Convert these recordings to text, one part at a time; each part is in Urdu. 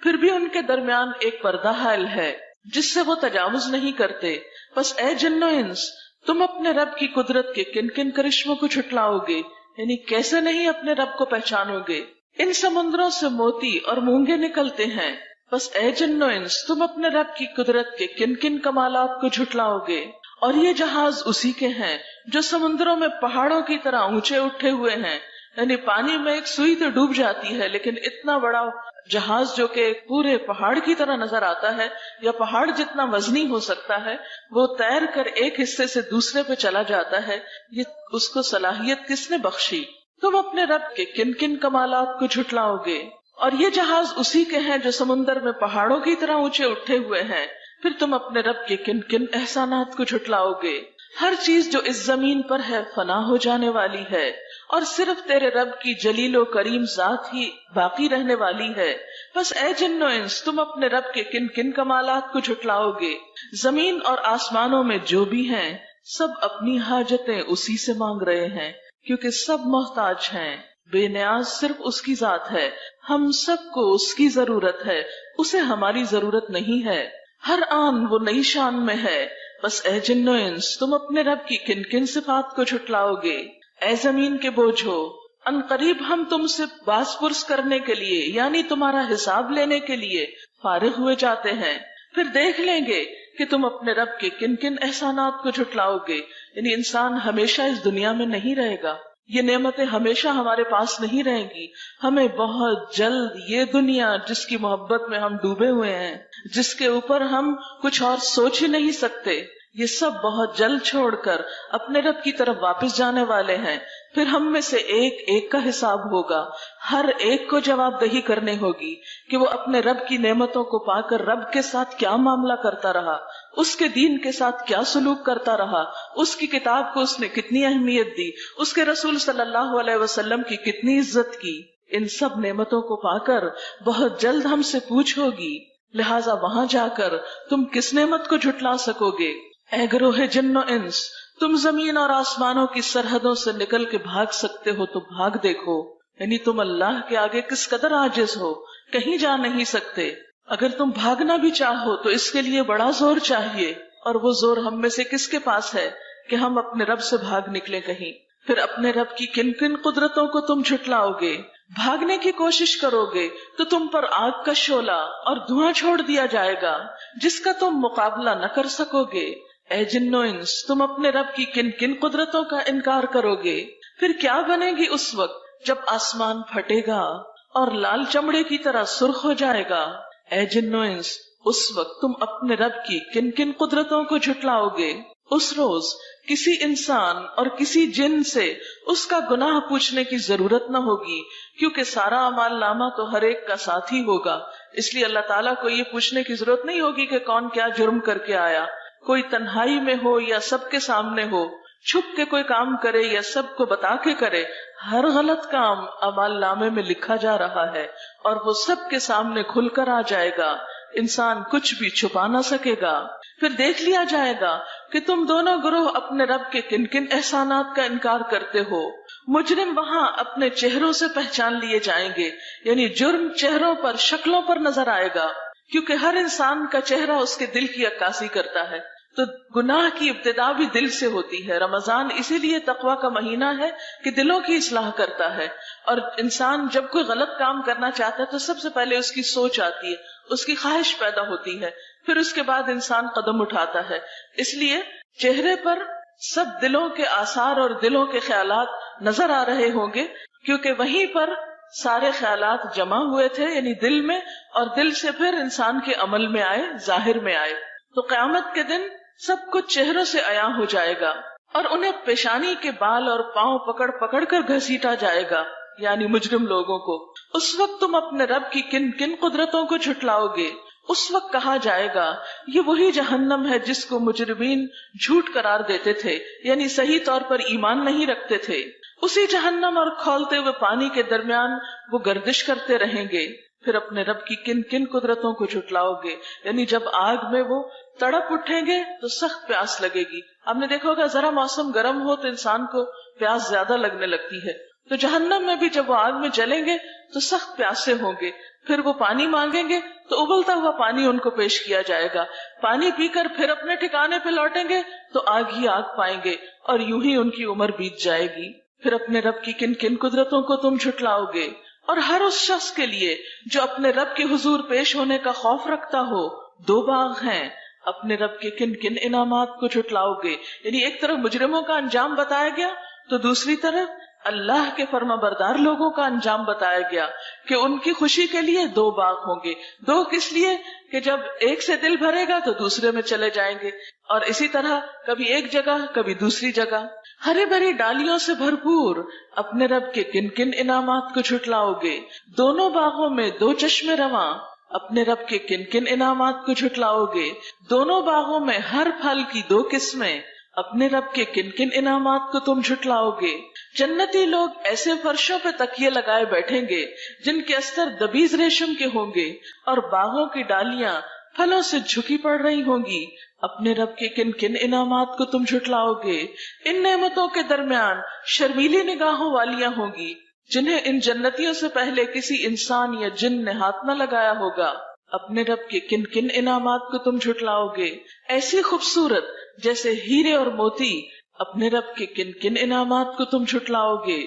پھر بھی ان کے درمیان ایک پردہ حائل ہے جس سے وہ تجاوز نہیں کرتے. بس اے جن و انس، تم اپنے رب کی قدرت کے کن کن کرشموں کو جھٹلاؤ گے، یعنی کیسے نہیں اپنے رب کو پہچانو گے. ان سمندروں سے موتی اور مونگے نکلتے ہیں. بس اے جن و انس، تم اپنے رب کی قدرت کے کن کن کمالات کو جھٹلاؤ گے. اور یہ جہاز اسی کے ہیں جو سمندروں میں پہاڑوں کی طرح اونچے اٹھے ہوئے ہیں، یعنی پانی میں ایک سوئی تو ڈوب جاتی ہے، لیکن اتنا بڑا جہاز جو کہ پورے پہاڑ کی طرح نظر آتا ہے یا پہاڑ جتنا وزنی ہو سکتا ہے، وہ تیر کر ایک حصے سے دوسرے پہ چلا جاتا ہے. یہ اس کو صلاحیت کس نے بخشی؟ تم اپنے رب کے کن کن کمالات کو جھٹلاؤ گے. اور یہ جہاز اسی کے ہیں جو سمندر میں پہاڑوں کی طرح اونچے اٹھے ہوئے ہیں. پھر تم اپنے رب کے کن کن احسانات کو جھٹلاؤ گے. ہر چیز جو اس زمین پر ہے فنا ہو جانے والی ہے، اور صرف تیرے رب کی جلیل و کریم ذات ہی باقی رہنے والی ہے. بس اے جن و انس، تم اپنے رب کے کن کن کمالات کو جھٹلاؤ گے. زمین اور آسمانوں میں جو بھی ہیں سب اپنی حاجتیں اسی سے مانگ رہے ہیں، کیونکہ سب محتاج ہیں. بے نیاز صرف اس کی ذات ہے. ہم سب کو اس کی ضرورت ہے، اسے ہماری ضرورت نہیں ہے. ہر آن وہ نئی شان میں ہے. بس اے جن و انس، تم اپنے رب کی کن کن صفات کو جھٹلاؤ گے. اے زمین کے بوجھو، ان قریب ہم تم سے باز پرس کرنے کے لیے، یعنی تمہارا حساب لینے کے لیے فارغ ہوئے جاتے ہیں. پھر دیکھ لیں گے کہ تم اپنے رب کے کن کن احسانات کو جھٹلاؤ گے. یعنی انسان ہمیشہ اس دنیا میں نہیں رہے گا، یہ نعمتیں ہمیشہ ہمارے پاس نہیں رہیں گی. ہمیں بہت جلد یہ دنیا جس کی محبت میں ہم ڈوبے ہوئے ہیں، جس کے اوپر ہم کچھ اور سوچ ہی نہیں سکتے، یہ سب بہت جلد چھوڑ کر اپنے رب کی طرف واپس جانے والے ہیں. پھر ہم میں سے ایک ایک کا حساب ہوگا. ہر ایک کو جواب دہی کرنے ہوگی کہ وہ اپنے رب کی نعمتوں کو پا کر رب کے ساتھ کیا معاملہ کرتا رہا، اس کے دین کے ساتھ کیا سلوک کرتا رہا، اس کی کتاب کو اس نے کتنی اہمیت دی، اس کے رسول صلی اللہ علیہ وسلم کی کتنی عزت کی. ان سب نعمتوں کو پا کر بہت جلد ہم سے پوچھ ہوگی. لہٰذا وہاں جا کر تم کس نعمت کو جھٹلا سکو گے؟ اے گروہ جن و انس، تم زمین اور آسمانوں کی سرحدوں سے نکل کے بھاگ سکتے ہو تو بھاگ دیکھو. یعنی تم اللہ کے آگے کس قدر عاجز ہو، کہیں جا نہیں سکتے. اگر تم بھاگنا بھی چاہو تو اس کے لیے بڑا زور چاہیے، اور وہ زور ہم میں سے کس کے پاس ہے کہ ہم اپنے رب سے بھاگ نکلیں کہیں. پھر اپنے رب کی کن کن قدرتوں کو تم جھٹلاؤ گے. بھاگنے کی کوشش کرو گے تو تم پر آگ کا شعلہ اور دھواں چھوڑ دیا جائے گا جس کا تم مقابلہ نہ کر سکو گے. اے جن و انس، تم اپنے رب کی کن کن قدرتوں کا انکار کرو گے. پھر کیا بنے گی اس وقت جب آسمان پھٹے گا اور لال چمڑے کی طرح سرخ ہو جائے گا. اے جن و انس، اس وقت تم اپنے رب کی کن کن قدرتوں کو جھٹلاؤ گے. اس روز کسی انسان اور کسی جن سے اس کا گناہ پوچھنے کی ضرورت نہ ہوگی، کیونکہ سارا اعمال نامہ تو ہر ایک کا ساتھ ہی ہوگا. اس لیے اللہ تعالیٰ کو یہ پوچھنے کی ضرورت نہیں ہوگی کہ کون کیا جرم کر کے آیا. کوئی تنہائی میں ہو یا سب کے سامنے ہو، چھپ کے کوئی کام کرے یا سب کو بتا کے کرے، ہر غلط کام اعمال نامے میں لکھا جا رہا ہے اور وہ سب کے سامنے کھل کر آ جائے گا. انسان کچھ بھی چھپا نہ سکے گا. پھر دیکھ لیا جائے گا کہ تم دونوں گروہ اپنے رب کے کن کن احسانات کا انکار کرتے ہو. مجرم وہاں اپنے چہروں سے پہچان لیے جائیں گے، یعنی جرم چہروں پر، شکلوں پر نظر آئے گا، کیونکہ ہر انسان کا چہرہ اس کے دل کی عکاسی کرتا ہے. تو گناہ کی ابتدا بھی دل سے ہوتی ہے. رمضان اسی لیے تقویٰ کا مہینہ ہے کہ دلوں کی اصلاح کرتا ہے. اور انسان جب کوئی غلط کام کرنا چاہتا ہے تو سب سے پہلے اس کی سوچ آتی ہے، اس کی خواہش پیدا ہوتی ہے، پھر اس کے بعد انسان قدم اٹھاتا ہے. اس لیے چہرے پر سب دلوں کے آثار اور دلوں کے خیالات نظر آ رہے ہوں گے، کیونکہ وہیں پر سارے خیالات جمع ہوئے تھے، یعنی دل میں، اور دل سے پھر انسان کے عمل میں آئے، ظاہر میں آئے. تو قیامت کے دن سب کچھ چہروں سے عیاں ہو جائے گا اور انہیں پیشانی کے بال اور پاؤں پکڑ پکڑ کر گھسیٹا جائے گا، یعنی مجرم لوگوں کو. اس وقت تم اپنے رب کی کن کن قدرتوں کو جھٹلاؤ گے. اس وقت کہا جائے گا یہ وہی جہنم ہے جس کو مجرمین جھوٹ قرار دیتے تھے، یعنی صحیح طور پر ایمان نہیں رکھتے تھے. اسی جہنم اور کھولتے ہوئے پانی کے درمیان وہ گردش کرتے رہیں گے. پھر اپنے رب کی کن کن قدرتوں کو جھٹلاؤ گے، یعنی جب آگ میں وہ تڑپ اٹھیں گے تو سخت پیاس لگے گی. آپ نے دیکھا ہوگا ذرا موسم گرم ہو تو انسان کو پیاس زیادہ لگنے لگتی ہے، تو جہنم میں بھی جب وہ آگ میں جلیں گے تو سخت پیاسے ہوں گے، پھر وہ پانی مانگیں گے تو ابلتا ہوا پانی ان کو پیش کیا جائے گا، پانی پی کر پھر اپنے ٹھکانے پہ لوٹیں گے تو آگ ہی آگ پائیں گے، اور یوں ہی ان کی عمر بیت جائے گی۔ پھر اپنے رب کی کن کن قدرتوں کو تم جھٹلاؤ گے؟ اور ہر اس شخص کے لیے جو اپنے رب کے حضور پیش ہونے کا خوف رکھتا ہو دو باغ ہیں، اپنے رب کے کن کن انعامات کو جھٹلاؤ گے؟ یعنی ایک طرف مجرموں کا انجام بتایا گیا تو دوسری طرف اللہ کے فرما بردار لوگوں کا انجام بتایا گیا کہ ان کی خوشی کے لیے دو باغ ہوں گے۔ دو کس لیے؟ کہ جب ایک سے دل بھرے گا تو دوسرے میں چلے جائیں گے، اور اسی طرح کبھی ایک جگہ کبھی دوسری جگہ۔ ہری بھری ڈالیوں سے بھرپور اپنے رب کے کن کن انعامات کو جھٹلاؤ گے؟ دونوں باغوں میں دو چشمے رواں، اپنے رب کے کن کن انعامات کو جھٹلاؤ گے؟ دونوں باغوں میں ہر پھل کی دو قسمیں، اپنے رب کے کن کن انعامات کو تم جھٹلاؤ گے؟ جنتی لوگ ایسے فرشوں پہ تکیے لگائے بیٹھیں گے جن کے استر دبیز ریشم کے ہوں گے، اور باغوں کی ڈالیاں پھلوں سے جھکی پڑ رہی ہوں گی، اپنے رب کے کن کن انعامات کو تم جھٹلاؤ گے؟ ان نعمتوں کے درمیان شرمیلی نگاہوں والیاں ہوں گی جنہیں ان جنتیوں سے پہلے کسی انسان یا جن نے ہاتھ نہ لگایا ہوگا، اپنے رب کے کن کن انعامات کو تم جھٹلاؤ گے؟ ایسی خوبصورت جیسے ہیرے اور موتی، اپنے رب کے کن کن انعامات کو تم جھٹلاؤ گے؟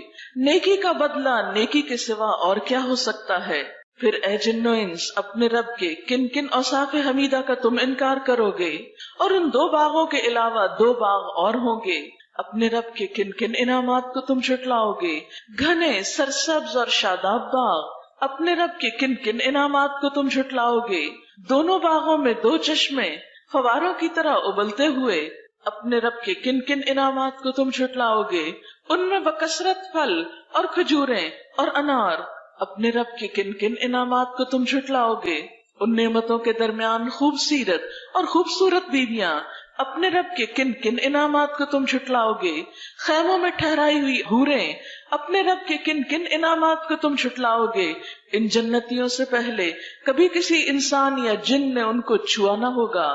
نیکی کا بدلہ نیکی کے سوا اور کیا ہو سکتا ہے؟ پھر اے جن و انس، اپنے رب کے کن کن اوصاف حمیدہ کا تم انکار کرو گے؟ اور ان دو باغوں کے علاوہ دو باغ اور ہوں گے، اپنے رب کے کن کن انعامات کو تم جھٹلاؤ گے؟ گھنے سرسبز اور شاداب باغ، اپنے رب کے کن کن انعامات کو تم جھٹلاؤ گے؟ دونوں باغوں میں دو چشمے فواروں کی طرح ابلتے ہوئے، اپنے رب کے کن کن انعامات کو تم جھٹلاؤ گے؟ ان میں بکثرت پھل اور کھجوریں اور انار، اپنے رب کے کن کن انعامات کو تم جھٹلاؤ گے؟ ان نعمتوں کے درمیان خوب سیرت اور خوبصورت بیویاں، اپنے رب کے کن کن انعامات کو تم جھٹلاؤ گے؟ خیموں میں ٹھہرائی ہوئی حوریں، اپنے رب کے کن کن انعامات کو تم جھٹلاؤ گے؟ ان جنتیوں سے پہلے کبھی کسی انسان یا جن نے ان کو چھوا نہ ہوگا،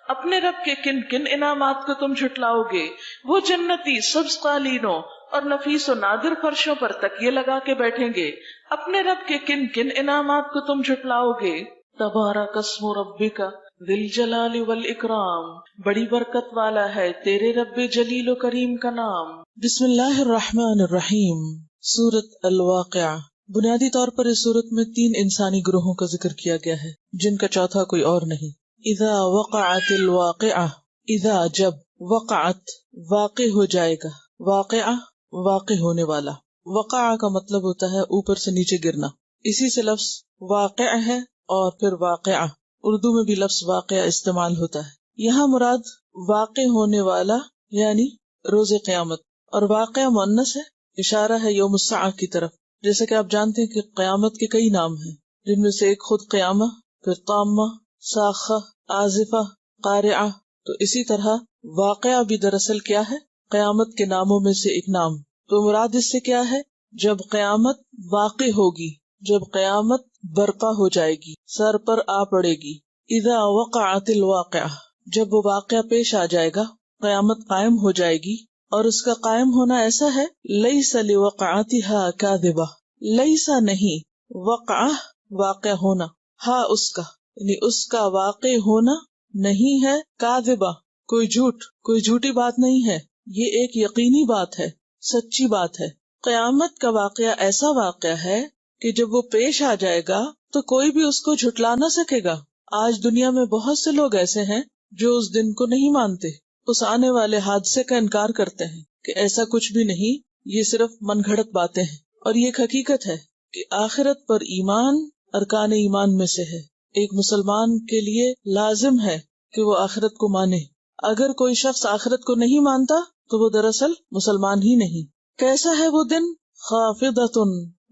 اپنے رب کے کن کن انعامات کو تم جھٹلاؤ گے؟ وہ جنتی سبز قالینوں اور نفیس و نادر فرشوں پر تکیے لگا کے بیٹھیں گے، اپنے رب کے کن کن انعامات کو تم جھٹلاؤ گے؟ تبارک اسم ربک ذی الجلال والاکرام، بڑی برکت والا ہے تیرے رب جلیل و کریم کا نام۔ بسم اللہ الرحمن الرحیم۔ سورۃ الواقعہ۔ بنیادی طور پر اس سورت میں 3 انسانی گروہوں کا ذکر کیا گیا ہے جن کا چوتھا کوئی اور نہیں۔ اذا وقعت الواقعہ، اذا جب، وقعت واقع ہو جائے گا، واقعہ واقع ہونے والا۔ وقع کا مطلب ہوتا ہے اوپر سے نیچے گرنا، اسی سے لفظ واقع ہے اور پھر واقعہ، اردو میں بھی لفظ واقعہ استعمال ہوتا ہے۔ یہاں مراد واقع ہونے والا یعنی روز قیامت، اور واقعہ مؤنث ہے، اشارہ ہے یوم الساعہ کی طرف۔ جیسا کہ آپ جانتے ہیں کہ قیامت کے کئی نام ہیں جن میں سے ایک خود قیامہ، پھر طامہ، ساخہ، آزفہ، قارعہ، تو اسی طرح واقعہ بھی دراصل کیا ہے؟ قیامت کے ناموں میں سے ایک نام۔ تو مراد اس سے کیا ہے؟ جب قیامت واقع ہوگی، جب قیامت برپا ہو جائے گی، سر پر آ پڑے گی۔ اذا وقعت الواقعہ، جب وہ واقعہ پیش آ جائے گا، قیامت قائم ہو جائے گی، اور اس کا قائم ہونا ایسا ہے لیس لوقعتها کاذبہ، لیسا نہیں، وقعہ واقع ہونا، ہا اس کا یعنی اس کا واقع ہونا نہیں ہے، کاذبہ کوئی جھوٹ، کوئی جھوٹی بات نہیں ہے، یہ ایک یقینی بات ہے، سچی بات ہے۔ قیامت کا واقعہ ایسا واقعہ ہے کہ جب وہ پیش آ جائے گا تو کوئی بھی اس کو جھٹلا نہ سکے گا۔ آج دنیا میں بہت سے لوگ ایسے ہیں جو اس دن کو نہیں مانتے، اس آنے والے حادثے کا انکار کرتے ہیں کہ ایسا کچھ بھی نہیں، یہ صرف من گھڑت باتیں ہیں۔ اور یہ ایک حقیقت ہے کہ آخرت پر ایمان ارکان ایمان میں سے ہے۔ ایک مسلمان کے لیے لازم ہے کہ وہ آخرت کو مانے۔ اگر کوئی شخص آخرت کو نہیں مانتا تو وہ دراصل مسلمان ہی نہیں۔ کیسا ہے وہ دن؟ خافضۃ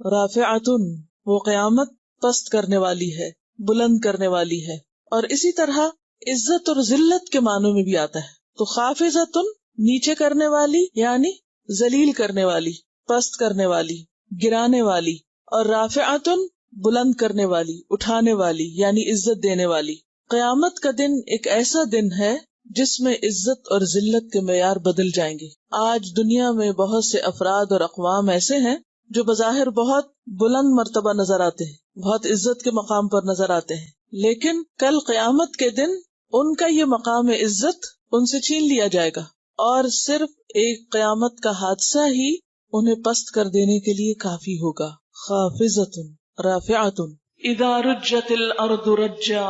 رافعۃ، وہ قیامت پست کرنے والی ہے، بلند کرنے والی ہے۔ اور اسی طرح عزت اور ذلت کے معنوں میں بھی آتا ہے۔ تو خافضۃ نیچے کرنے والی یعنی ذلیل کرنے والی، پست کرنے والی، گرانے والی، اور رافعۃ بلند کرنے والی، اٹھانے والی یعنی عزت دینے والی۔ قیامت کا دن ایک ایسا دن ہے جس میں عزت اور ذلت کے معیار بدل جائیں گے۔ آج دنیا میں بہت سے افراد اور اقوام ایسے ہیں جو بظاہر بہت بلند مرتبہ نظر آتے ہیں، بہت عزت کے مقام پر نظر آتے ہیں، لیکن کل قیامت کے دن ان کا یہ مقام عزت ان سے چھین لیا جائے گا، اور صرف ایک قیامت کا حادثہ ہی انہیں پست کر دینے کے لیے کافی ہوگا. خافضۃ رافعۃ اذا رجت الارض رجا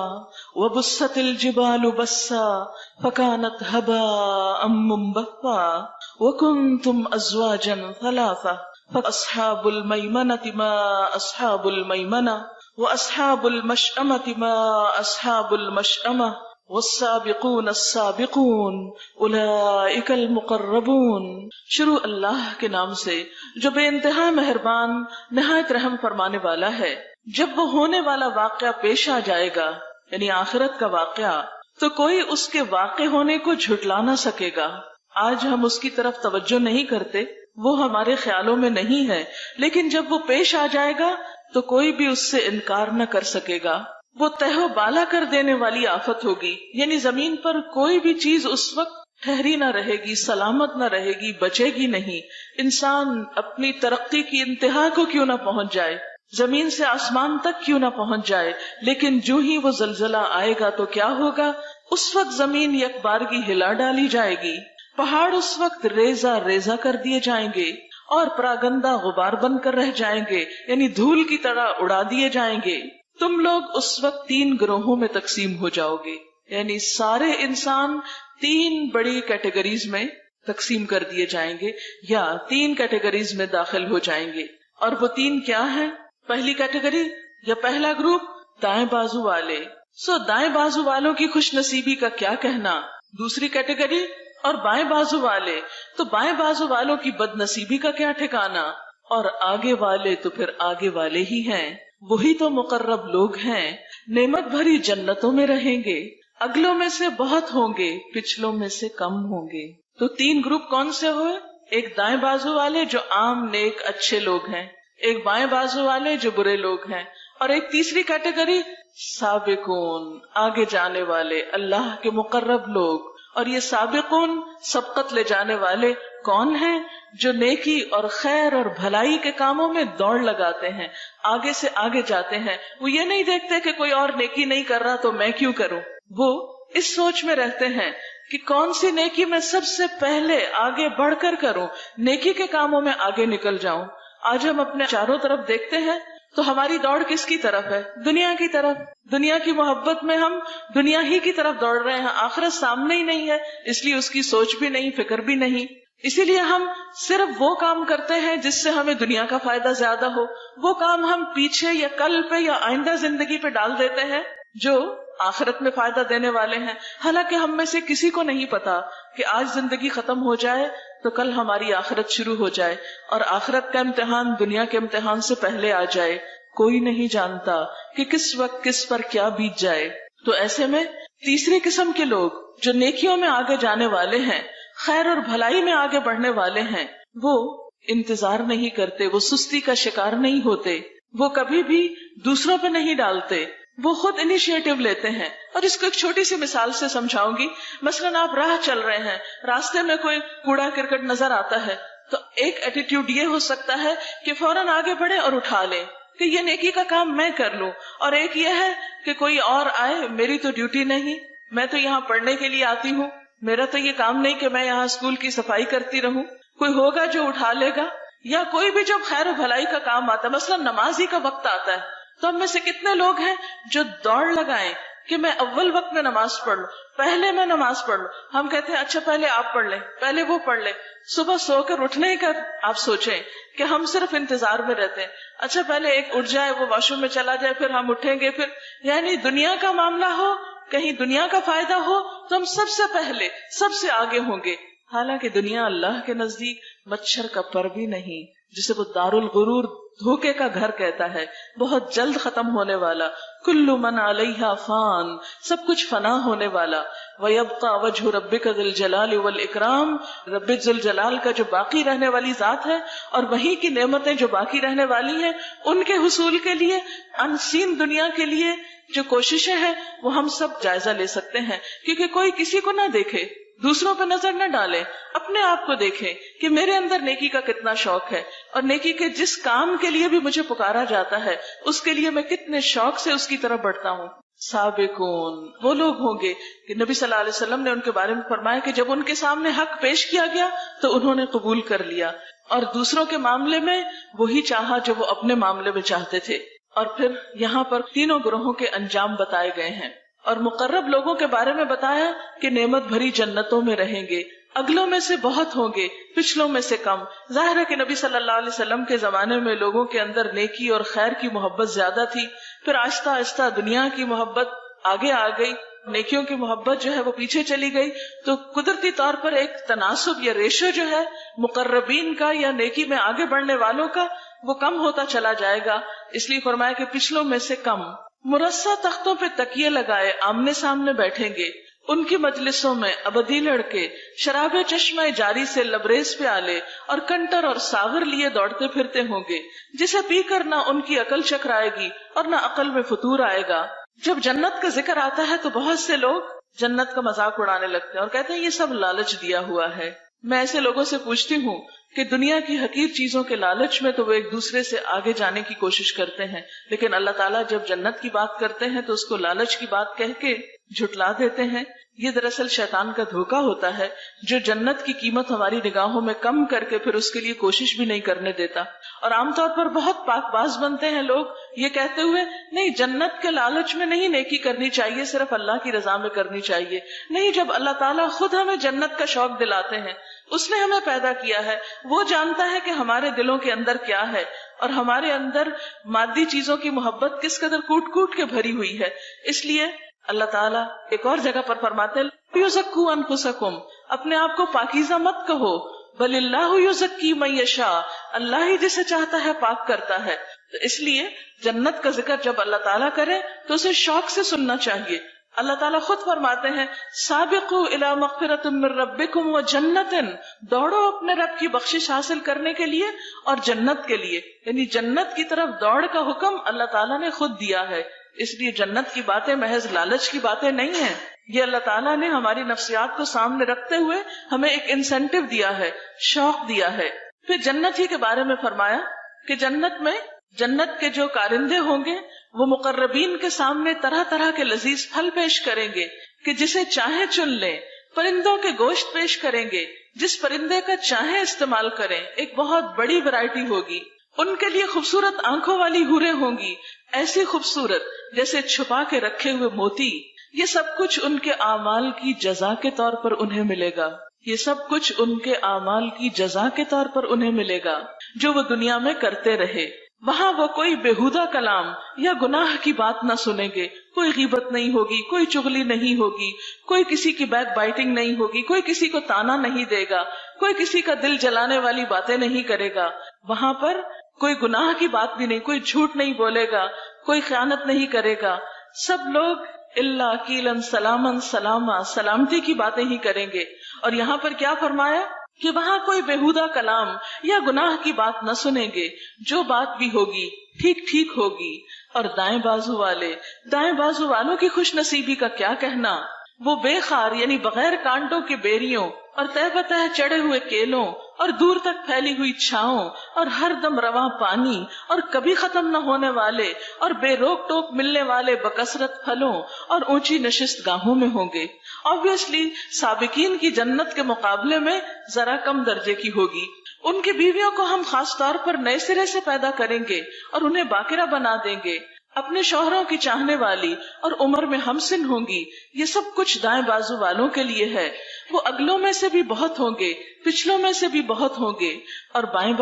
وبست الجبال بسا فكانت هباء منبثا وكنتم ازواجا ثلاثا فاصحاب الميمنة ما اصحاب الميمنة واصحاب المشأمة ما اصحاب المشأمة والسابقون السابقون اولئک المقربون. شروع اللہ کے نام سے جو بے انتہا مہربان نہایت رحم فرمانے والا ہے. جب وہ ہونے والا واقعہ پیش آ جائے گا، یعنی آخرت کا واقعہ، تو کوئی اس کے واقع ہونے کو جھٹلا نہ سکے گا. آج ہم اس کی طرف توجہ نہیں کرتے، وہ ہمارے خیالوں میں نہیں ہے، لیکن جب وہ پیش آ جائے گا تو کوئی بھی اس سے انکار نہ کر سکے گا. وہ تہو بالا کر دینے والی آفت ہوگی، یعنی زمین پر کوئی بھی چیز اس وقت ٹھہری نہ رہے گی، سلامت نہ رہے گی، بچے گی نہیں. انسان اپنی ترقی کی انتہا کو کیوں نہ پہنچ جائے، زمین سے آسمان تک کیوں نہ پہنچ جائے، لیکن جو ہی وہ زلزلہ آئے گا تو کیا ہوگا؟ اس وقت زمین یک بارگی ہلا ڈالی جائے گی، پہاڑ اس وقت ریزہ ریزہ کر دیے جائیں گے، اور پراگندہ غبار بن کر رہ جائیں گے، یعنی دھول کی طرح اڑا دیے جائیں گے. تم لوگ اس وقت 3 گروہوں میں تقسیم ہو جاؤ گے، یعنی سارے انسان 3 بڑی کیٹیگریز میں تقسیم کر دیے جائیں گے، یا 3 کیٹیگریز میں داخل ہو جائیں گے. اور وہ 3 کیا ہیں؟ پہلی کیٹیگری یا پہلا گروپ دائیں بازو والے. دائیں بازو والوں کی خوش نصیبی کا کیا کہنا. دوسری کیٹیگری اور بائیں بازو والے، تو بائیں بازو والوں کی بد نصیبی کا کیا ٹھکانا. اور آگے والے تو پھر آگے والے ہی ہیں، وہی تو مقرب لوگ ہیں، نعمت بھری جنتوں میں رہیں گے. اگلوں میں سے بہت ہوں گے، پچھلوں میں سے کم ہوں گے. تو 3 گروپ کون سے ہوئے؟ ایک دائیں بازو والے جو عام نیک اچھے لوگ ہیں، ایک بائیں بازو والے جو برے لوگ ہیں، اور ایک تیسری کیٹیگری سابقون، آگے جانے والے، اللہ کے مقرب لوگ. اور یہ سابقون، سبقت لے جانے والے کون ہیں؟ جو نیکی اور خیر اور بھلائی کے کاموں میں دوڑ لگاتے ہیں، آگے سے آگے جاتے ہیں. وہ یہ نہیں دیکھتے کہ کوئی اور نیکی نہیں کر رہا تو میں کیوں کروں. وہ اس سوچ میں رہتے ہیں کہ کون سی نیکی میں سب سے پہلے آگے بڑھ کر کروں، نیکی کے کاموں میں آگے نکل جاؤں. آج ہم اپنے چاروں طرف دیکھتے ہیں تو ہماری دوڑ کس کی طرف ہے؟ دنیا کی طرف. دنیا کی محبت میں ہم دنیا ہی کی طرف دوڑ رہے ہیں. آخرت سامنے ہی نہیں ہے، اس لیے اس کی سوچ بھی نہیں، فکر بھی نہیں. اسی لیے ہم صرف وہ کام کرتے ہیں جس سے ہمیں دنیا کا فائدہ زیادہ ہو. وہ کام ہم پیچھے یا کل پہ یا آئندہ زندگی پہ ڈال دیتے ہیں جو آخرت میں فائدہ دینے والے ہیں. حالانکہ ہم میں سے کسی کو نہیں پتا کہ آج زندگی ختم ہو جائے تو کل ہماری آخرت شروع ہو جائے، اور آخرت کا امتحان دنیا کے امتحان سے پہلے آ جائے. کوئی نہیں جانتا کہ کس وقت کس پر کیا بیت جائے. تو ایسے میں تیسری قسم کے لوگ جو نیکیوں میں آگے جانے والے ہیں، خیر اور بھلائی میں آگے بڑھنے والے ہیں، وہ انتظار نہیں کرتے، وہ سستی کا شکار نہیں ہوتے، وہ کبھی بھی دوسروں پہ نہیں ڈالتے، وہ خود انیشیٹو لیتے ہیں. اور اس کو ایک چھوٹی سی مثال سے سمجھاؤں گی. مثلاً آپ راہ چل رہے ہیں، راستے میں کوئی کوڑا کرکٹ نظر آتا ہے تو ایک ایٹیٹیوڈ یہ ہو سکتا ہے کہ فوراً آگے بڑھے اور اٹھا لیں کہ یہ نیکی کا کام میں کر لوں. اور ایک یہ ہے کہ کوئی اور آئے، میری تو ڈیوٹی نہیں، میں تو یہاں پڑھنے کے لیے آتی ہوں، میرا تو یہ کام نہیں کہ میں یہاں اسکول کی صفائی کرتی رہوں. کوئی ہوگا جو اٹھا لے گا. یا کوئی بھی جب خیر و بھلائی کا کام آتا ہے، مثلا نماز ہی کا وقت آتا ہے، تو ہم میں سے کتنے لوگ ہیں جو دوڑ لگائیں کہ میں اول وقت میں نماز پڑھ لوں، پہلے میں نماز پڑھ لوں. ہم کہتے ہیں اچھا پہلے آپ پڑھ لیں، پہلے وہ پڑھ لیں. صبح سو کر اٹھنے کا آپ سوچیں کہ ہم صرف انتظار میں رہتے ہیں، اچھا پہلے ایک اٹھ جائے، وہ واش روم میں چلا جائے، پھر ہم اٹھیں گے. پھر یعنی دنیا کا معاملہ ہو، کہیں دنیا کا فائدہ ہو تو ہم سب سے پہلے سب سے آگے ہوں گے. حالانکہ دنیا اللہ کے نزدیک مچھر کا پر بھی نہیں، جسے وہ دار الغرور، دھوکے کا گھر کہتا ہے، بہت جلد ختم ہونے والا. کل من علیہا فان، سب کچھ فنا ہونے والا. وَيَبْقَى وَجْهُ رَبِّكَ ذِي الْجَلَالِ وَالْإِكْرَامِ، رب ذی الجلال کا جو باقی رہنے والی ذات ہے، اور وہی کی نعمتیں جو باقی رہنے والی ہیں، ان کے حصول کے لیے، انسین دنیا کے لیے جو کوششیں ہیں وہ ہم سب جائزہ لے سکتے ہیں. کیونکہ کوئی کسی کو نہ دیکھے، دوسروں پہ نظر نہ ڈالیں، اپنے آپ کو دیکھیں کہ میرے اندر نیکی کا کتنا شوق ہے، اور نیکی کے جس کام کے لیے بھی مجھے پکارا جاتا ہے اس کے لیے میں کتنے شوق سے اس کی طرف بڑھتا ہوں۔ سابقون وہ لوگ ہوں گے کہ نبی صلی اللہ علیہ وسلم نے ان کے بارے میں فرمایا کہ جب ان کے سامنے حق پیش کیا گیا تو انہوں نے قبول کر لیا، اور دوسروں کے معاملے میں وہی چاہا جو وہ اپنے معاملے میں چاہتے تھے۔ اور پھر یہاں پر تینوں گروہوں کے انجام بتائے گئے ہیں، اور مقرب لوگوں کے بارے میں بتایا کہ نعمت بھری جنتوں میں رہیں گے، اگلوں میں سے بہت ہوں گے، پچھلوں میں سے کم۔ ظاہر ہے کہ نبی صلی اللہ علیہ وسلم کے زمانے میں لوگوں کے اندر نیکی اور خیر کی محبت زیادہ تھی، پھر آہستہ آہستہ دنیا کی محبت آگے آ گئی، نیکیوں کی محبت جو ہے وہ پیچھے چلی گئی، تو قدرتی طور پر ایک تناسب یا ریشو جو ہے مقربین کا یا نیکی میں آگے بڑھنے والوں کا وہ کم ہوتا چلا جائے گا۔ اس لیے فرمایا کہ پچھلوں میں سے کم۔ مرصع تختوں پہ تکیے لگائے آمنے سامنے بیٹھیں گے، ان کی مجلسوں میں ابدی لڑکے شراب چشمہ جاری سے لبریز پیالے اور کنٹر اور ساغر لیے دوڑتے پھرتے ہوں گے، جسے پی کر نہ ان کی عقل چکرائے گی اور نہ عقل میں فطور آئے گا۔ جب جنت کا ذکر آتا ہے تو بہت سے لوگ جنت کا مذاق اڑانے لگتے ہیں اور کہتے ہیں یہ سب لالچ دیا ہوا ہے۔ میں ایسے لوگوں سے پوچھتی ہوں کہ دنیا کی حقیر چیزوں کے لالچ میں تو وہ ایک دوسرے سے آگے جانے کی کوشش کرتے ہیں، لیکن اللہ تعالیٰ جب جنت کی بات کرتے ہیں تو اس کو لالچ کی بات کہہ کے جھٹلا دیتے ہیں۔ یہ دراصل شیطان کا دھوکہ ہوتا ہے جو جنت کی قیمت ہماری نگاہوں میں کم کر کے پھر اس کے لیے کوشش بھی نہیں کرنے دیتا۔ اور عام طور پر بہت پاک باز بنتے ہیں لوگ یہ کہتے ہوئے نہیں جنت کے لالچ میں نہیں نیکی کرنی چاہیے، صرف اللہ کی رضا میں کرنی چاہیے۔ نہیں، جب اللہ تعالیٰ خود ہمیں جنت کا شوق دلاتے ہیں، اس نے ہمیں پیدا کیا ہے، وہ جانتا ہے کہ ہمارے دلوں کے اندر کیا ہے اور ہمارے اندر مادی چیزوں کی محبت کس قدر کوٹ کوٹ کے بھری ہوئی ہے۔ اس لیے اللہ تعالیٰ ایک اور جگہ پر فرماتے ہیں یزکوا انفسکم، اپنے آپ کو پاکیزہ مت کہو، بل اللہ یزکی من یشاء، اللہ ہی جسے چاہتا ہے پاک کرتا ہے۔ تو اس لیے جنت کا ذکر جب اللہ تعالیٰ کرے تو اسے شوق سے سننا چاہیے۔ اللہ تعالیٰ خود فرماتے ہیں سابقوا الی مغفرۃ من ربکم وجنۃ، دوڑو اپنے رب کی بخشش حاصل کرنے کے لیے اور جنت کے لیے، یعنی جنت کی طرف دوڑ کا حکم اللہ تعالیٰ نے خود دیا ہے۔ اس لیے جنت کی باتیں محض لالچ کی باتیں نہیں ہیں، یہ اللہ تعالیٰ نے ہماری نفسیات کو سامنے رکھتے ہوئے ہمیں ایک انسینٹیو دیا ہے، شوق دیا ہے۔ پھر جنت ہی کے بارے میں فرمایا کہ جنت میں جنت کے جو کارندے ہوں گے وہ مقربین کے سامنے طرح طرح کے لذیذ پھل پیش کریں گے کہ جسے چاہیں چن لیں، پرندوں کے گوشت پیش کریں گے، جس پرندے کا چاہیں استعمال کریں، ایک بہت بڑی ورائٹی ہوگی۔ ان کے لیے خوبصورت آنکھوں والی حوریں ہوں گی، ایسی خوبصورت جیسے چھپا کے رکھے ہوئے موتی۔ یہ سب کچھ ان کے اعمال کی جزا کے طور پر انہیں ملے گا، یہ سب کچھ ان کے اعمال کی جزا کے طور پر انہیں ملے گا جو وہ دنیا میں کرتے رہے۔ وہاں وہ کوئی بےہودہ کلام یا گناہ کی بات نہ سنیں گے، کوئی غیبت نہیں ہوگی، کوئی چغلی نہیں ہوگی، کوئی کسی کی بیک بائٹنگ نہیں ہوگی، کوئی کسی کو تانا نہیں دے گا، کوئی کسی کا دل جلانے والی باتیں نہیں کرے گا۔ وہاں پر کوئی گناہ کی بات بھی نہیں، کوئی جھوٹ نہیں بولے گا، کوئی خیانت نہیں کرے گا۔ سب لوگ اللہ قیلن سلامن سلاما، سلامتی کی باتیں ہی کریں گے۔ اور یہاں پر کیا فرمایا کہ وہاں کوئی بےہودہ کلام یا گناہ کی بات نہ سنیں گے، جو بات بھی ہوگی ٹھیک ٹھیک ہوگی۔ اور دائیں بازو والوں کی خوش نصیبی کا کیا کہنا، وہ بے خار یعنی بغیر کانٹوں کے بیریوں اور تہ بتہ چڑھے ہوئے کیلوں اور دور تک پھیلی ہوئی چھاؤں اور ہر دم رواں پانی اور کبھی ختم نہ ہونے والے اور بے روک ٹوک ملنے والے بکثرت پھلوں اور اونچی نشست گاہوں میں ہوں گے۔ obviously سابقین کی جنت کے مقابلے میں ذرا کم درجے کی ہوگی۔ ان کی بیویوں کو ہم خاص طور پر نئے سرے سے پیدا کریں گے اور انہیں باقرہ بنا دیں گے، اپنے شوہروں کی چاہنے والی اور عمر میں ہمسن ہوں گی۔ یہ سب کچھ دائیں بازو والوں کے لیے ہے، وہ اگلوں میں سے بھی بہت ہوں گے، پچھلوں میں سے بھی بہت ہوں گے۔ اور بائیں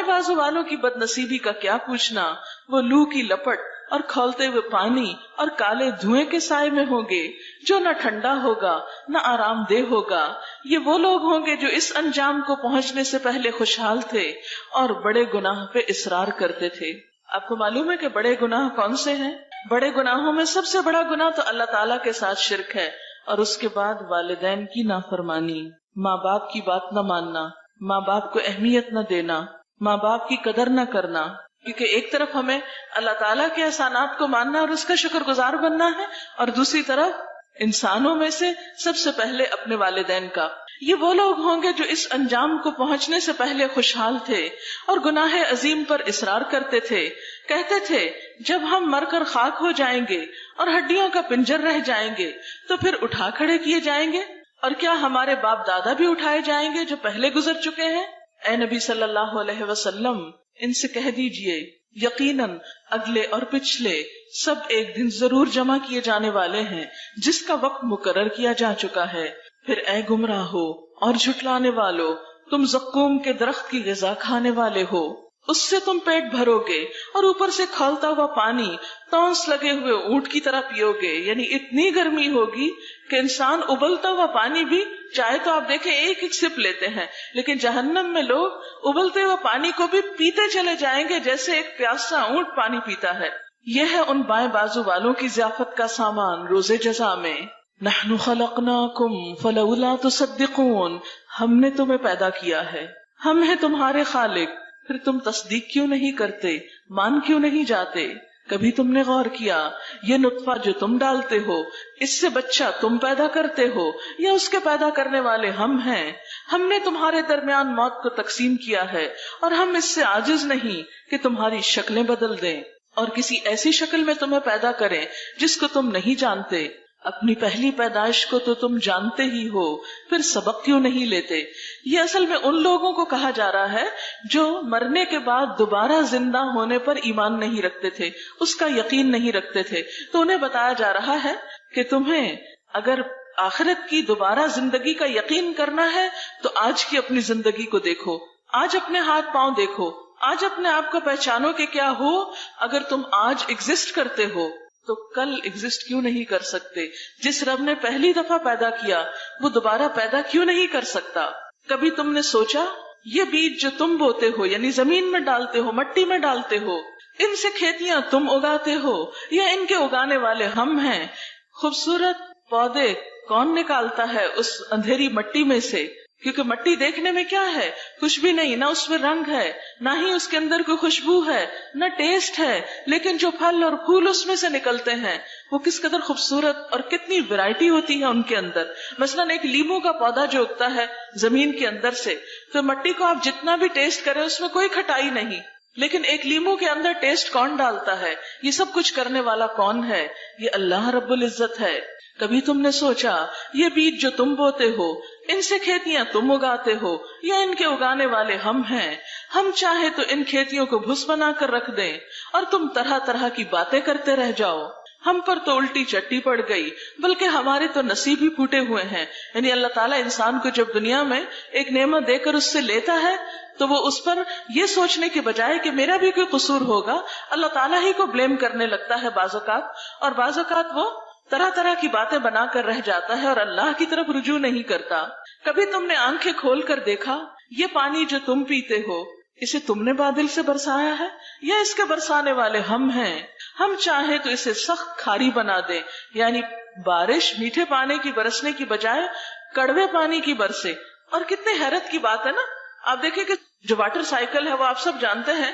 بازو والوں کی بد نصیبی کا کیا پوچھنا، وہ لو کی لپٹ اور کھولتے ہوئے پانی اور کالے دھوئیں کے سائے میں ہوں گے، جو نہ ٹھنڈا ہوگا نہ آرام دہ ہوگا۔ یہ وہ لوگ ہوں گے جو اس انجام کو پہنچنے سے پہلے خوشحال تھے اور بڑے گناہ پہ اصرار کرتے تھے۔ آپ کو معلوم ہے کہ بڑے گناہ کون سے ہیں؟ بڑے گناہوں میں سب سے بڑا گناہ تو اللہ تعالیٰ کے ساتھ شرک ہے، اور اس کے بعد والدین کی نافرمانی، ماں باپ کی بات نہ ماننا، ماں باپ کو اہمیت نہ دینا، ماں باپ کی قدر نہ کرنا۔ کیونکہ ایک طرف ہمیں اللہ تعالیٰ کے احسانات کو ماننا اور اس کا شکر گزار بننا ہے، اور دوسری طرف انسانوں میں سے سب سے پہلے اپنے والدین کا. یہ وہ لوگ ہوں گے جو اس انجام کو پہنچنے سے پہلے خوشحال تھے اور گناہ عظیم پر اصرار کرتے تھے. کہتے تھے جب ہم مر کر خاک ہو جائیں گے اور ہڈیوں کا پنجر رہ جائیں گے تو پھر اٹھا کھڑے کیے جائیں گے، اور کیا ہمارے باپ دادا بھی اٹھائے جائیں گے جو پہلے گزر چکے ہیں؟ اے نبی صلی اللہ علیہ وسلم ان سے کہہ دیجئے یقیناً اگلے اور پچھلے سب ایک دن ضرور جمع کیے جانے والے ہیں جس کا وقت مقرر کیا جا چکا ہے. پھر اے گمراہو اور جھٹلانے والو، تم زقوم کے درخت کی غذا کھانے والے ہو، اس سے تم پیٹ بھرو گے اور اوپر سے کھولتا ہوا پانی تونس لگے ہوئے اونٹ کی طرح پیو گے. یعنی اتنی گرمی ہوگی کہ انسان ابلتا ہوا پانی بھی چاہے تو آپ دیکھیں ایک ایک سپ لیتے ہیں، لیکن جہنم میں لوگ ابلتے ہوئے پانی کو بھی پیتے چلے جائیں گے جیسے ایک پیاسا اونٹ پانی پیتا ہے. یہ ہے ان بائیں بازو والوں کی ضیافت کا سامان روز جزا میں. نحن خلقناکم فلولا تصدقون، ہم نے تمہیں پیدا کیا ہے، ہم ہیں تمہارے خالق، پھر تم تصدیق کیوں نہیں کرتے، مان کیوں نہیں جاتے؟ کبھی تم نے غور کیا یہ نطفہ جو تم ڈالتے ہو اس سے بچہ تم پیدا کرتے ہو یا اس کے پیدا کرنے والے ہم ہیں؟ ہم نے تمہارے درمیان موت کو تقسیم کیا ہے اور ہم اس سے عاجز نہیں کہ تمہاری شکلیں بدل دیں اور کسی ایسی شکل میں تمہیں پیدا کریں جس کو تم نہیں جانتے. اپنی پہلی پیدائش کو تو تم جانتے ہی ہو، پھر سبق کیوں نہیں لیتے؟ یہ اصل میں ان لوگوں کو کہا جا رہا ہے جو مرنے کے بعد دوبارہ زندہ ہونے پر ایمان نہیں رکھتے تھے، اس کا یقین نہیں رکھتے تھے. تو انہیں بتایا جا رہا ہے کہ تمہیں اگر آخرت کی دوبارہ زندگی کا یقین کرنا ہے تو آج کی اپنی زندگی کو دیکھو، آج اپنے ہاتھ پاؤں دیکھو، آج اپنے آپ کو پہچانو کہ کیا ہو. اگر تم آج ایگزسٹ کرتے ہو تو کل ایگزسٹ کیوں نہیں کر سکتے؟ جس رب نے پہلی دفعہ پیدا کیا وہ دوبارہ پیدا کیوں نہیں کر سکتا؟ کبھی تم نے سوچا یہ بیج جو تم بوتے ہو یعنی زمین میں ڈالتے ہو، مٹی میں ڈالتے ہو، ان سے کھیتیاں تم اگاتے ہو یا ان کے اگانے والے ہم ہیں؟ خوبصورت پودے کون نکالتا ہے اس اندھیری مٹی میں سے؟ کیونکہ مٹی دیکھنے میں کیا ہے، کچھ بھی نہیں، نہ اس میں رنگ ہے، نہ ہی اس کے اندر کوئی خوشبو ہے، نہ ٹیسٹ ہے، لیکن جو پھل اور پھول اس میں سے نکلتے ہیں وہ کس قدر خوبصورت اور کتنی ویرائٹی ہوتی ہے ان کے اندر. مثلا ایک لیمو کا پودا جو اگتا ہے زمین کے اندر سے، تو مٹی کو آپ جتنا بھی ٹیسٹ کریں اس میں کوئی کھٹائی نہیں، لیکن ایک لیمو کے اندر ٹیسٹ کون ڈالتا ہے؟ یہ سب کچھ کرنے والا کون ہے؟ یہ اللہ رب العزت ہے. کبھی تم نے سوچا یہ بیج جو تم بوتے ہو ان سے کھیتیاں تم اگاتے ہو یا ان کے اگانے والے ہم ہیں؟ ہم چاہے تو ان کھیتیوں کو بھس بنا کر رکھ دیں اور تم طرح طرح کی باتیں کرتے رہ جاؤ. ہم پر تو الٹی چٹی پڑ گئی، بلکہ ہمارے تو نصیب ہی پھوٹے ہوئے ہیں. یعنی اللہ تعالیٰ انسان کو جب دنیا میں ایک نعمت دے کر اس سے لیتا ہے تو وہ اس پر یہ سوچنے کے بجائے کہ میرا بھی کوئی قصور ہوگا، اللہ تعالیٰ ہی کو بلیم کرنے لگتا ہے بعض اوقات، اور بعض اوقات وہ طرح طرح کی باتیں بنا کر رہ جاتا ہے اور اللہ کی طرف رجوع نہیں کرتا. کبھی تم نے آنکھیں کھول کر دیکھا یہ پانی جو تم پیتے ہو اسے تم نے بادل سے برسایا ہے یا اس کے برسانے والے ہم ہیں؟ ہم چاہے تو اسے سخت کھاری بنا دیں، یعنی بارش میٹھے پانی کی برسنے کی بجائے کڑوے پانی کی برسے. اور کتنے حیرت کی بات ہے نا، آپ دیکھیں کہ جو واٹر سائیکل ہے وہ آپ سب جانتے ہیں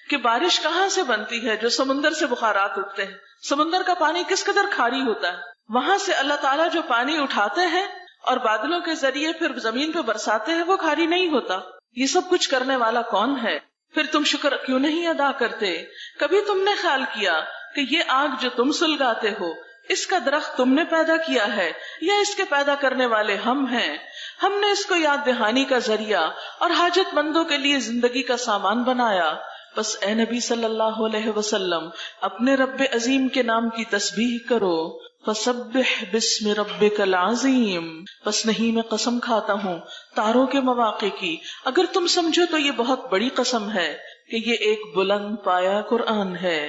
کہ بارش کہاں سے بنتی ہے؟ جو سمندر سے بخارات اٹھتے ہیں. سمندر کا پانی کس قدر کھاری ہوتا ہے، وہاں سے اللہ تعالیٰ جو پانی اٹھاتے ہیں اور بادلوں کے ذریعے پھر زمین پہ برساتے ہیں وہ کھاری نہیں ہوتا. یہ سب کچھ کرنے والا کون ہے؟ پھر تم شکر کیوں نہیں ادا کرتے؟ کبھی تم نے خیال کیا کہ یہ آگ جو تم سلگاتے ہو اس کا درخت تم نے پیدا کیا ہے یا اس کے پیدا کرنے والے ہم ہیں؟ ہم نے اس کو یاد دہانی کا ذریعہ اور حاجت مندوں کے لیے زندگی کا سامان بنایا. بس اے نبی صلی اللہ علیہ وسلم اپنے رب عظیم کے نام کی تسبیح کرو. فسبح بسم ربک العظیم. بس نہیں میں قسم کھاتا ہوں تاروں کے مواقع کی، اگر تم سمجھو تو یہ بہت بڑی قسم ہے کہ یہ ایک بلند پایا قرآن ہے.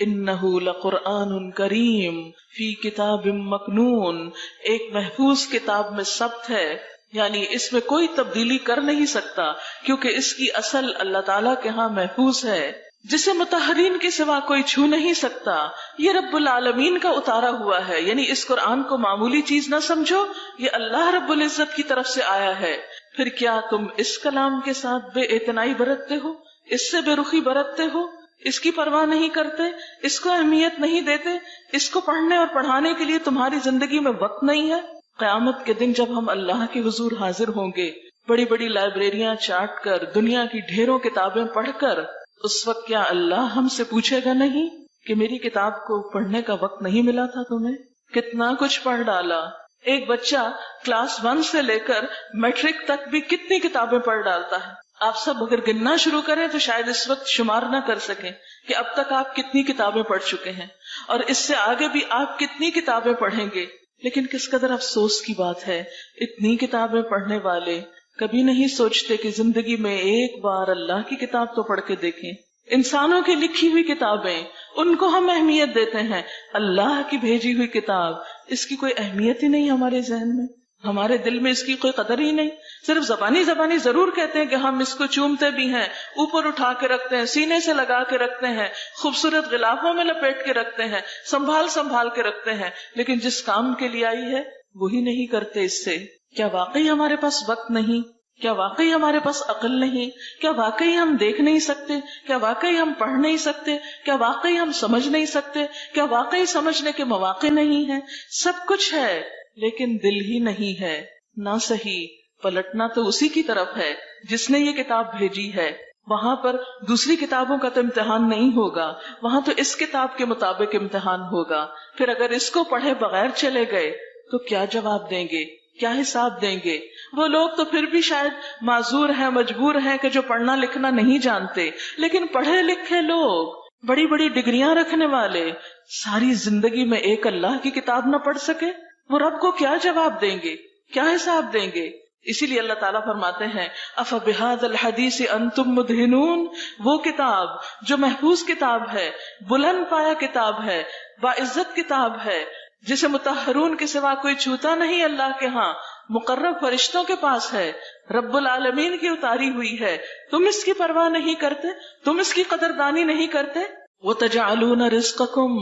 انہ لقرآن کریم فی کتاب مکنون، ایک محفوظ کتاب میں ثبت ہے، یعنی اس میں کوئی تبدیلی کر نہیں سکتا کیونکہ اس کی اصل اللہ تعالیٰ کے ہاں محفوظ ہے، جسے مطہرین کے سوا کوئی چھو نہیں سکتا. یہ رب العالمین کا اتارا ہوا ہے، یعنی اس قرآن کو معمولی چیز نہ سمجھو، یہ اللہ رب العزت کی طرف سے آیا ہے. پھر کیا تم اس کلام کے ساتھ بے اعتنائی برتتے ہو، اس سے بے رخی برتتے ہو؟ اس کی پرواہ نہیں کرتے، اس کو اہمیت نہیں دیتے، اس کو پڑھنے اور پڑھانے کے لیے تمہاری زندگی میں وقت نہیں ہے؟ قیامت کے دن جب ہم اللہ کے حضور حاضر ہوں گے، بڑی بڑی لائبریریاں چاٹ کر، دنیا کی ڈھیروں کتابیں پڑھ کر، اس وقت کیا اللہ ہم سے پوچھے گا نہیں کہ میری کتاب کو پڑھنے کا وقت نہیں ملا تھا تمہیں؟ کتنا کچھ پڑھ ڈالا۔ ایک بچہ کلاس 1 سے لے کر میٹرک تک بھی کتنی کتابیں پڑھ ڈالتا ہے۔ آپ سب اگر گننا شروع کریں تو شاید اس وقت شمار نہ کر سکیں کہ اب تک آپ کتنی کتابیں پڑھ چکے ہیں، اور اس سے آگے بھی آپ کتنی کتابیں پڑھیں گے۔ لیکن کس قدر افسوس کی بات ہے، اتنی کتابیں پڑھنے والے کبھی نہیں سوچتے کہ زندگی میں ایک بار اللہ کی کتاب تو پڑھ کے دیکھیں۔ انسانوں کی لکھی ہوئی کتابیں، ان کو ہم اہمیت دیتے ہیں، اللہ کی بھیجی ہوئی کتاب، اس کی کوئی اہمیت ہی نہیں ہمارے ذہن میں، ہمارے دل میں اس کی کوئی قدر ہی نہیں۔ صرف زبانی ضرور کہتے ہیں کہ ہم اس کو چومتے بھی ہیں، اوپر اٹھا کے رکھتے ہیں، سینے سے لگا کے رکھتے ہیں، خوبصورت غلافوں میں لپیٹ کے رکھتے ہیں، سنبھال کے رکھتے ہیں، لیکن جس کام کے لیے آئی ہے وہی نہیں کرتے اس سے۔ کیا واقعی ہمارے پاس وقت نہیں؟ کیا واقعی ہمارے پاس عقل نہیں؟ کیا واقعی ہم دیکھ نہیں سکتے؟ کیا واقعی ہم پڑھ نہیں سکتے؟ کیا واقعی ہم سمجھ نہیں سکتے؟ کیا واقعی سمجھنے کے مواقع نہیں ہیں؟ سب کچھ ہے لیکن دل ہی نہیں ہے۔ نہ صحیح، پلٹنا تو اسی کی طرف ہے جس نے یہ کتاب بھیجی ہے۔ وہاں پر دوسری کتابوں کا تو امتحان نہیں ہوگا، وہاں تو اس کتاب کے مطابق امتحان ہوگا۔ پھر اگر اس کو پڑھے بغیر چلے گئے تو کیا جواب دیں گے، کیا حساب دیں گے؟ وہ لوگ تو پھر بھی شاید معذور ہیں، مجبور ہیں کہ جو پڑھنا لکھنا نہیں جانتے، لیکن پڑھے لکھے لوگ، بڑی بڑی ڈگریاں رکھنے والے، ساری زندگی میں ایک اللہ کی کتاب نہ پڑھ سکے، وہ رب کو کیا جواب دیں گے، کیا حساب دیں گے؟ اسی لیے اللہ تعالیٰ فرماتے ہیں أَفَبِهَذَا الْحَدِيثِ أَنْتُمْ مُدْهِنُونَ، وہ کتاب جو محفوظ کتاب ہے، بلند پایا کتاب ہے، باعزت کتاب ہے، جسے مطہرون کے سوا کوئی چھوتا نہیں اللہ کے ہاں، مقرب فرشتوں کے پاس ہے، رب العالمین کی اتاری ہوئی ہے، تم اس کی پرواہ نہیں کرتے، تم اس کی قدردانی نہیں کرتے۔ وَتَجْعَلُونَ رِزْقَكُمْ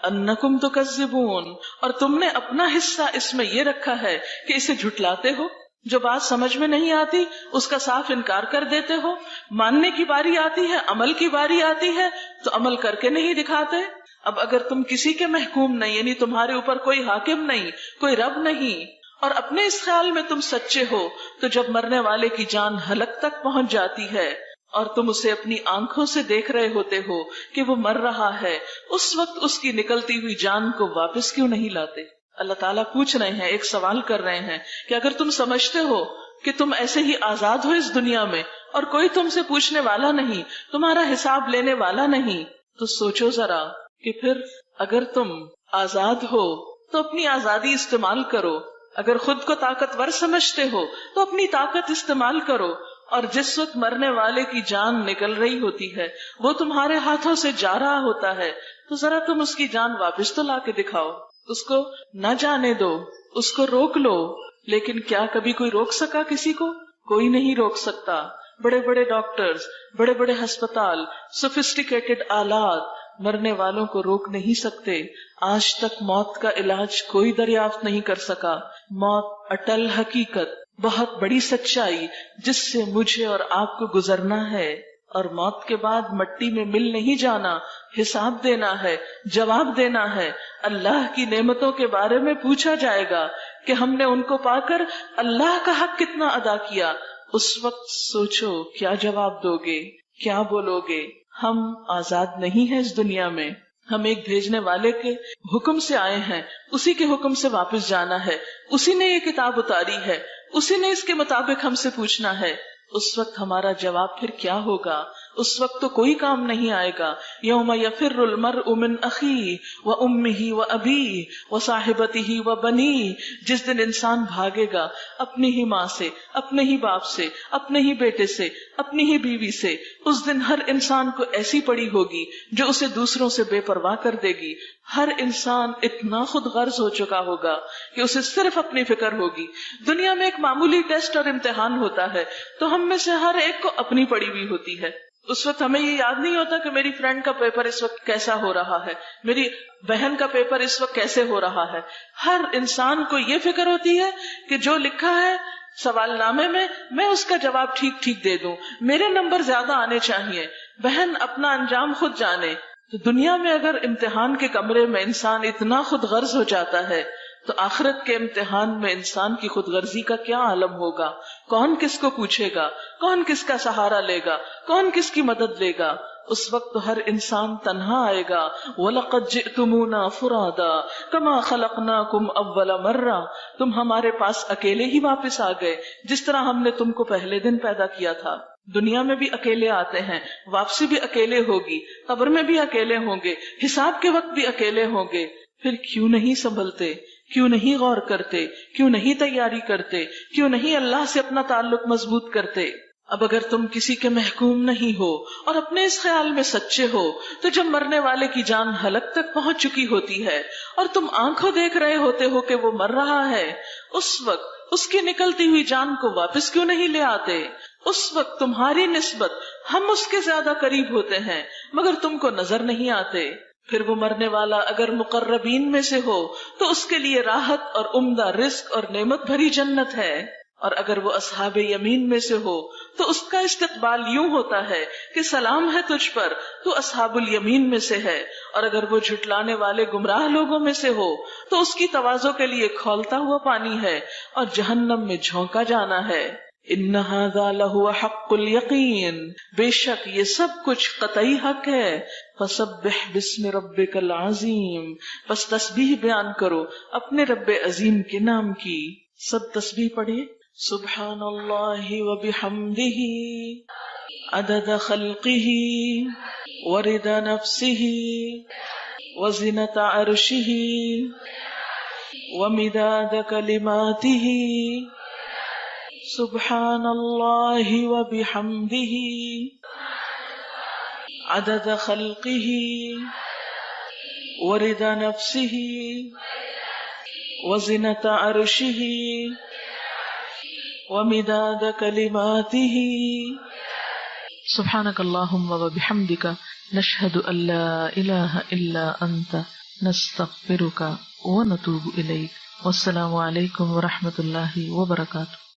أَنَّكُمْ تُكَذِّبُونَ، اور تم نے اپنا حصہ اس میں یہ رکھا ہے کہ اسے جھٹلاتے ہو، جو بات سمجھ میں نہیں آتی اس کا صاف انکار کر دیتے ہو، ماننے کی باری آتی ہے، عمل کی باری آتی ہے تو عمل کر کے نہیں دکھاتے۔ اب اگر تم کسی کے محکوم نہیں، یعنی تمہارے اوپر کوئی حاکم نہیں، کوئی رب نہیں، اور اپنے اس خیال میں تم سچے ہو، تو جب مرنے والے کی جان حلق تک پہنچ جاتی ہے اور تم اسے اپنی آنکھوں سے دیکھ رہے ہوتے ہو کہ وہ مر رہا ہے، اس وقت اس کی نکلتی ہوئی جان کو واپس کیوں نہیں لاتے؟ اللہ تعالیٰ پوچھ رہے ہیں، ایک سوال کر رہے ہیں کہ اگر تم سمجھتے ہو کہ تم ایسے ہی آزاد ہو اس دنیا میں اور کوئی تم سے پوچھنے والا نہیں، تمہارا حساب لینے والا نہیں، تو سوچو ذرا کہ پھر اگر تم آزاد ہو تو اپنی آزادی استعمال کرو، اگر خود کو طاقتور سمجھتے ہو تو اپنی طاقت استعمال کرو، اور جس وقت مرنے والے کی جان نکل رہی ہوتی ہے، وہ تمہارے ہاتھوں سے جا رہا ہوتا ہے، تو ذرا تم اس کی جان واپس تو لا کے دکھاؤ، اس کو نہ جانے دو، اس کو روک لو۔ لیکن کیا کبھی کوئی روک سکا کسی کو؟ کوئی نہیں روک سکتا۔ بڑے بڑے ڈاکٹرز، بڑے بڑے ہسپتال، سوفسٹیکیٹڈ آلات مرنے والوں کو روک نہیں سکتے۔ آج تک موت کا علاج کوئی دریافت نہیں کر سکا۔ موت اٹل حقیقت، بہت بڑی سچائی جس سے مجھے اور آپ کو گزرنا ہے، اور موت کے بعد مٹی میں مل نہیں جانا، حساب دینا ہے، جواب دینا ہے۔ اللہ کی نعمتوں کے بارے میں پوچھا جائے گا کہ ہم نے ان کو پا کر اللہ کا حق کتنا ادا کیا۔ اس وقت سوچو کیا جواب دو گے، کیا بولو گے؟ ہم آزاد نہیں ہیں اس دنیا میں، ہم ایک بھیجنے والے کے حکم سے آئے ہیں، اسی کے حکم سے واپس جانا ہے، اسی نے یہ کتاب اتاری ہے، اسی نے اس کے مطابق ہم سے پوچھنا ہے۔ اس وقت ہمارا جواب پھر کیا ہوگا؟ اس وقت تو کوئی کام نہیں آئے گا۔ یوم یفر المرء من اخیہ وامہ وابیہ وصاحبتہ وبنیہ، جس دن انسان بھاگے گا اپنی ہی ماں سے، اپنے ہی باپ سے، اپنے ہی بیٹے سے، اپنی ہی بیوی سے۔ اس دن ہر انسان کو ایسی پڑی ہوگی جو اسے دوسروں سے بے پرواہ کر دے گی۔ ہر انسان اتنا خود غرض ہو چکا ہوگا کہ اسے صرف اپنی فکر ہوگی۔ دنیا میں ایک معمولی ٹیسٹ اور امتحان ہوتا ہے تو ہم میں سے ہر ایک کو اپنی پڑی ہوئی ہوتی ہے۔ اس وقت ہمیں یہ یاد نہیں ہوتا کہ میری فرینڈ کا پیپر اس وقت کیسا ہو رہا ہے، میری بہن کا پیپر اس وقت کیسے ہو رہا ہے۔ ہر انسان کو یہ فکر ہوتی ہے کہ جو لکھا ہے سوال نامے میں اس کا جواب ٹھیک ٹھیک دے دوں، میرے نمبر زیادہ آنے چاہیے، بہن اپنا انجام خود جانے. تو دنیا میں اگر امتحان کے کمرے میں انسان اتنا خود غرض ہو جاتا ہے تو آخرت کے امتحان میں انسان کی خود غرضی کا کیا عالم ہوگا؟ کون کس کو پوچھے گا؟ کون کس کا سہارا لے گا؟ کون کس کی مدد لے گا؟ اس وقت ہر انسان تنہا آئے گا. وَلَقَدْ جِئْتُمُونَا فُرَادًا كَمَا خَلَقْنَاكُمْ أَوَّلَ مَرَّةٍ تم ہمارے پاس اکیلے ہی واپس آ گئے جس طرح ہم نے تم کو پہلے دن پیدا کیا تھا. دنیا میں بھی اکیلے آتے ہیں، واپسی بھی اکیلے ہوگی، قبر میں بھی اکیلے ہوں گے، حساب کے وقت بھی اکیلے ہوں گے. پھر کیوں نہیں سنبھلتے؟ کیوں نہیں غور کرتے؟ کیوں نہیں تیاری کرتے؟ کیوں نہیں اللہ سے اپنا تعلق مضبوط کرتے؟ اب اگر تم کسی کے محکوم نہیں ہو اور اپنے اس خیال میں سچے ہو تو جب مرنے والے کی جان حلق تک پہنچ چکی ہوتی ہے اور تم آنکھوں دیکھ رہے ہوتے ہو کہ وہ مر رہا ہے، اس وقت اس کی نکلتی ہوئی جان کو واپس کیوں نہیں لے آتے؟ اس وقت تمہاری نسبت ہم اس کے زیادہ قریب ہوتے ہیں مگر تم کو نظر نہیں آتے. پھر وہ مرنے والا اگر مقربین میں سے ہو تو اس کے لیے راحت اور عمدہ رزق اور نعمت بھری جنت ہے، اور اگر وہ اصحاب یمین میں سے ہو تو اس کا استقبال یوں ہوتا ہے کہ سلام ہے تجھ پر، تو اصحاب الیمین میں سے ہے. اور اگر وہ جھٹلانے والے گمراہ لوگوں میں سے ہو تو اس کی تواضع کے لیے کھولتا ہوا پانی ہے اور جہنم میں جھونکا جانا ہے. ان ھذا لہو حق الیقین بے شک یہ سب کچھ قطعی حق ہے. فسبح باسم ربک العظیم پس تسبیح بیان کرو اپنے رب عظیم کے نام کی. سب تسبیح پڑھیے. سبحان اللہ وبحمدہ عدد خلقہ ورضا نفسہ وزنۃ عرشہ ومداد کلماتہ. سبحان اللہ وبحمدہ عدد خلقہ ورضا نفسہ وزنۃ عرشہ ومداد کلماتہ. سبحانک اللہم وبحمدک نشہد ان لا الہ الا انت نستغفرک ونتوب الیک. والسلام علیکم ورحمۃ اللہ وبرکاتہ.